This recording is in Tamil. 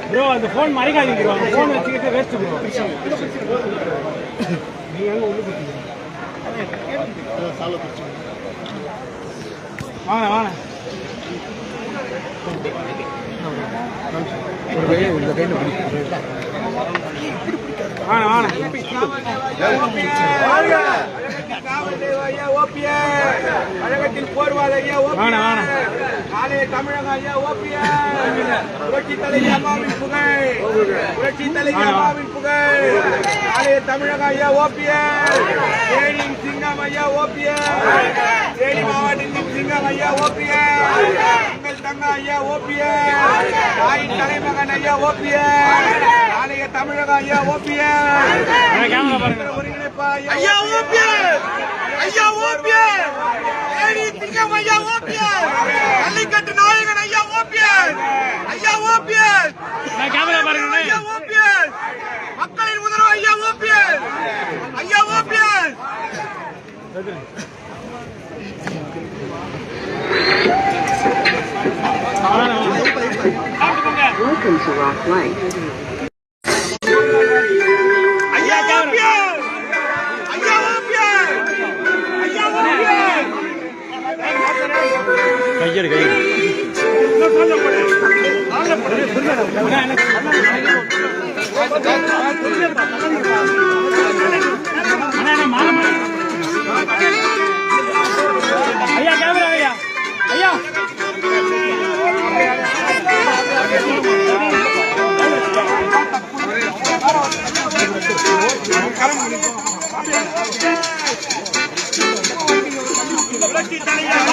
ப்ரோ அந்த ஃபோன் மறைக்காதீங்க ப்ரோ அந்த ஃபோன் வச்சுக்கிட்டு வேஸ்ட் ப்ரோ நீங்க அங்க உள்ள போறீங்க வாங்க வாங்க ஒரு கையில உள்ள கையில பிடிங்க வாங்க வாங்க கழகத்தில் போர்வாத ஐயா ஓபிஎஸ் நாளைய தமிழக ஐயா ஓபிஎஸ் புரட்சி தலைவி அம்மாவின் புகழ் புரட்சி தலைவி அம்மாவின் புகழ் நாளைய தமிழக ஐயா ஓபிஎஸ் தேனியின் சிங்கம் ஐயா ஓபிஎஸ் தேனி மாவட்டத்தின் சிங்கம் ஐயா ஓபிஎஸ் எங்கள் தங்க ஐயா ஓபிஎஸ் தாயின் தலைமகன் ஐயா ஓபிஎஸ் நாளைய தமிழக ஐயா ஓபிஎஸ் ஒருங்கிணைப்பா ஐயா ஓபிஎஸ் ஐயா ஓபிஎஸ் தேனி சிங்கம் ஐயா ஓபிஎஸ் ஜல்லிக்கட்டு நாயகன் ஐயா ஓபிஎஸ் ஐயா ஓபிஎஸ் கேமரா பாருங்க ஐயா ஓபிஎஸ் மக்களின் முதல்வர் ஐயா ஓபிஎஸ் ஐயா OPS Welcome to Rock Life. ஐயா ஓபிஎஸ் ஐயா ஓபிஎஸ் ஐயா ஓபிஎஸ் கையெடு கையெடு ஐயா கேமரா ஐயா ஐயா புரட்சி தலைவர்